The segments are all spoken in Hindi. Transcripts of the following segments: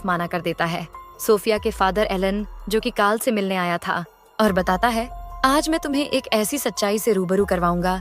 जोसेफ माना कर देता है। सोफिया के फादर एलन, जो कि काल से मिलने आया था, और बताता है, आज मैं तुम्हें एक ऐसी सच्चाई से रूबरू करवाऊंगा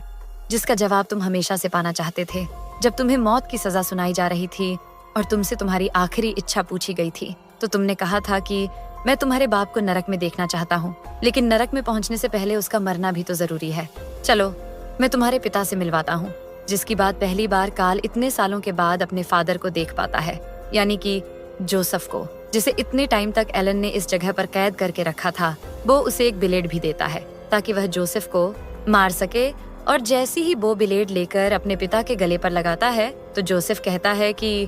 जिसका जवाब तुम हमेशा से पाना चाहते थे। जब तुम्हें मौत की सजा सुनाई जा रही थी और तुमसे तुम्हारी आखिरी इच्छा पूछी गई थी, तो तुमने कहा था कि मैं तुम्हारे बाप को नरक में देखना चाहता हूँ, लेकिन नरक में पहुँचने से पहले उसका मरना भी तो जरूरी है। चलो मैं तुम्हारे पिता से मिलवाता हूँ। जिसकी बात पहली बार काल इतने सालों के बाद अपने फादर को देख पाता है, यानी कि जोसेफ को, जिसे इतने टाइम तक एलन ने इस जगह पर कैद करके रखा था। वो उसे एक ब्लेड भी देता है ताकि वह जोसेफ को मार सके, और जैसी ही वो ब्लेड लेकर अपने पिता के गले पर लगाता है तो जोसेफ कहता है कि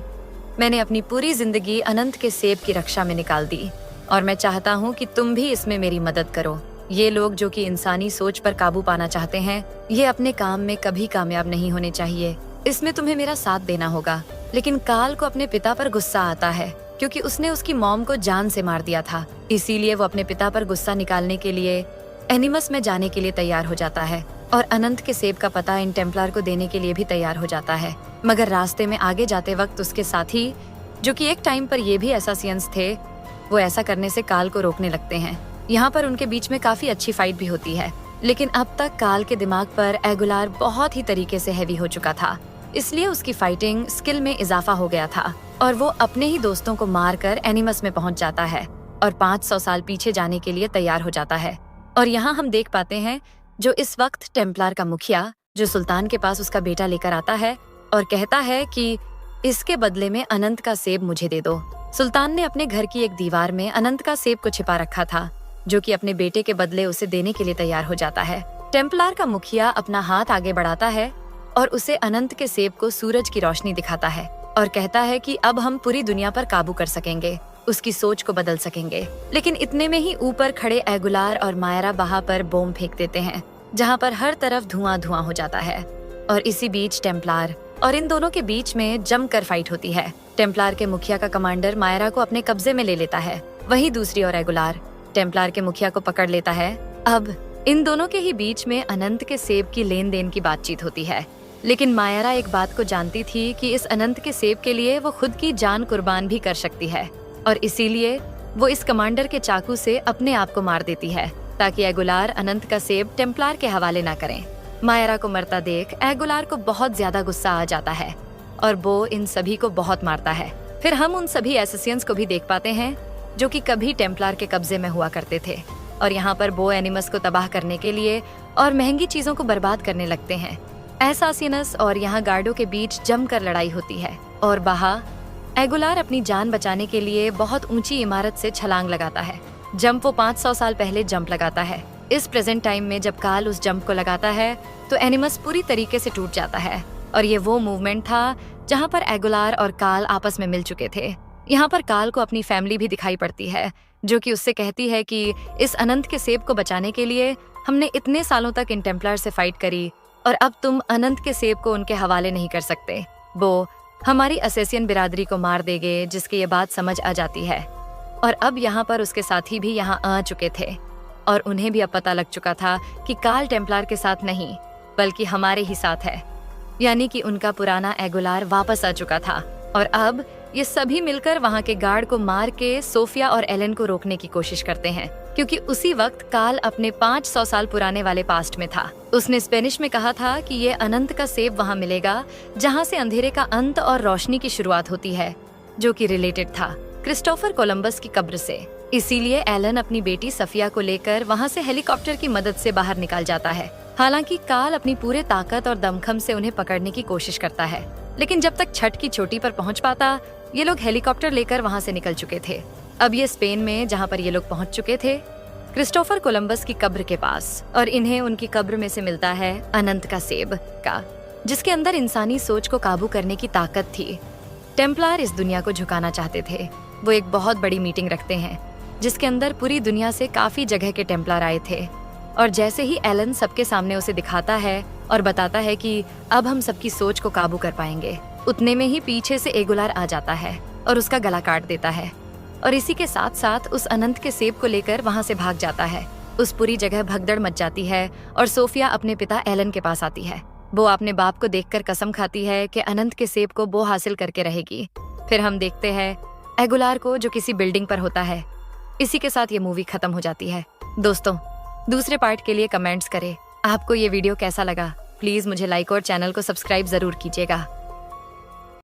मैंने अपनी पूरी जिंदगी अनंत के सेब की रक्षा में निकाल दी और मैं चाहता हूँ कि तुम भी इसमें मेरी मदद करो। ये लोग जो कि इंसानी सोच पर काबू पाना चाहते हैं, ये अपने काम में कभी कामयाब नहीं होने चाहिए। इसमें तुम्हें मेरा साथ देना होगा। लेकिन काल को अपने पिता पर गुस्सा आता है क्योंकि उसने उसकी मॉम को जान से मार दिया था। इसीलिए वो अपने पिता पर गुस्सा निकालने के लिए एनिमस में जाने के लिए तैयार हो जाता है और अनंत के सेब का पता इन टेम्पलर को देने के लिए भी तैयार हो जाता है। मगर रास्ते में आगे जाते वक्त उसके साथी, जो कि एक टाइम पर ये भी एसासियंस थे, वो ऐसा करने से काल को रोकने लगते हैं। यहाँ पर उनके बीच में काफी अच्छी फाइट भी होती है, लेकिन अब तक काल के दिमाग पर एगुलार बहुत ही तरीके से हैवी हो चुका था, इसलिए उसकी फाइटिंग स्किल में इजाफा हो गया था और वो अपने ही दोस्तों को मारकर एनिमस में पहुंच जाता है और 500 साल पीछे जाने के लिए तैयार हो जाता है। और यहाँ हम देख पाते हैं जो इस वक्त टेम्पलर का मुखिया, जो सुल्तान के पास उसका बेटा लेकर आता है और कहता है कि इसके बदले में अनंत का सेब मुझे दे दो। सुल्तान ने अपने घर की एक दीवार में अनंत का सेब को छिपा रखा था, जो कि अपने बेटे के बदले उसे देने के लिए तैयार हो जाता है। टेम्पलर का मुखिया अपना हाथ आगे बढ़ाता है और उसे अनंत के सेब को सूरज की रोशनी दिखाता है और कहता है कि अब हम पूरी दुनिया पर काबू कर सकेंगे, उसकी सोच को बदल सकेंगे। लेकिन इतने में ही ऊपर खड़े एगुलार और मायरा बहा पर बॉम्ब फेंक देते हैं, जहाँ पर हर तरफ धुआं धुआं हो जाता है। और इसी बीच टेम्पलर और इन दोनों के बीच में जमकर फाइट होती है। टेम्पलर के मुखिया का कमांडर मायरा को अपने कब्जे में ले लेता है, वहीं दूसरी ओर एगुलार टेम्पलर के मुखिया को पकड़ लेता है। अब इन दोनों के ही बीच में अनंत के सेब की लेन देन की बातचीत होती है, लेकिन मायरा एक बात को जानती थी कि इस अनंत के सेब के लिए वो खुद की जान कुर्बान भी कर सकती है, और इसीलिए वो इस कमांडर के चाकू से अपने आप को मार देती है ताकि एगुलार अनंत का सेब टेम्पलर के हवाले न करें। मायरा को मरता देख एगुलार को बहुत ज्यादा गुस्सा आ जाता है और वो इन सभी को बहुत मारता है। फिर हम उन सभी एसेसियंस को भी देख पाते हैं जो कि कभी टेम्पलर के कब्जे में हुआ करते थे, और यहाँ पर वो एनिमस को तबाह करने के लिए और महंगी चीजों को बर्बाद करने लगते हैं। एसासिनस और यहाँ गार्डों के बीच जमकर लड़ाई होती है और बहा एगुलार अपनी जान बचाने के लिए बहुत ऊंची इमारत से छलांग लगाता है। जंप वो 500 साल पहले जंप लगाता है। इस प्रेजेंट टाइम में जब काल उस जंप को लगाता है तो एनिमस पूरी तरीके से टूट जाता है, और ये वो मूवमेंट था जहाँ पर एगुलार और काल आपस में मिल चुके थे। यहाँ पर काल को अपनी फैमिली भी दिखाई पड़ती है, जो कि उससे कहती है कि इस अनंत के सेब को बचाने के लिए हमने इतने सालों तक इन टेम्पलर से फाइट करी और अब तुम अनंत के सेब को उनके हवाले नहीं कर सकते। वो हमारी असेसियन बिरादरी को मार देंगे, जिसकी ये बात समझ आ जाती है। और अब यहाँ पर उसके साथी भी यहाँ आ चुके थे और उन्हें भी अब पता लग चुका था कि काल टेम्पलर के साथ नहीं बल्कि हमारे ही साथ है, यानी कि उनका पुराना एगुलार वापस आ चुका था। और अब ये सभी मिलकर वहाँ के गार्ड को मार के सोफिया और एलन को रोकने की कोशिश करते हैं, क्योंकि उसी वक्त काल अपने 500 साल पुराने वाले पास्ट में था। उसने स्पेनिश में कहा था कि ये अनंत का सेब वहाँ मिलेगा जहाँ से अंधेरे का अंत और रोशनी की शुरुआत होती है, जो कि रिलेटेड था क्रिस्टोफर कोलंबस की कब्र से। इसीलिए एलन अपनी बेटी सफिया को लेकर वहाँ से हेलीकॉप्टर की मदद से बाहर निकल जाता है। हालांकि काल अपनी पूरे ताकत और दमखम से उन्हें पकड़ने की कोशिश करता है, लेकिन जब तक छत की चोटी पर पहुँच पाता, ये लोग हेलीकॉप्टर लेकर वहाँ से निकल चुके थे। अब ये स्पेन में, जहाँ पर ये लोग पहुँच चुके थे, क्रिस्टोफर कोलंबस की कब्र के पास, और इन्हें उनकी कब्र में से मिलता है अनंत का सेब का, जिसके अंदर इंसानी सोच को काबू करने की ताकत थी। टेम्पलर इस दुनिया को झुकाना चाहते थे। वो एक बहुत बड़ी मीटिंग रखते हैं जिसके अंदर पूरी दुनिया से काफी जगह के टेम्पलर आए थे, और जैसे ही एलन सबके सामने उसे दिखाता है और बताता है कि अब हम सबकी सोच को काबू कर पाएंगे, उतने में ही पीछे से एगुलार आ जाता है और उसका गला काट देता है, और इसी के साथ साथ उस अनंत के सेब को लेकर वहाँ से भाग जाता है। उस पूरी जगह भगदड़ मच जाती है और सोफिया अपने पिता एलन के पास आती है। वो अपने बाप को देखकर कसम खाती है कि अनंत के सेब को वो हासिल करके रहेगी। फिर हम देखते हैं एगुलार को, जो किसी बिल्डिंग पर होता है। इसी के साथ ये मूवी खत्म हो जाती है। दोस्तों, दूसरे पार्ट के लिए कमेंट्स करें। आपको ये वीडियो कैसा लगा? प्लीज मुझे लाइक और चैनल को सब्सक्राइब जरूर कीजिएगा।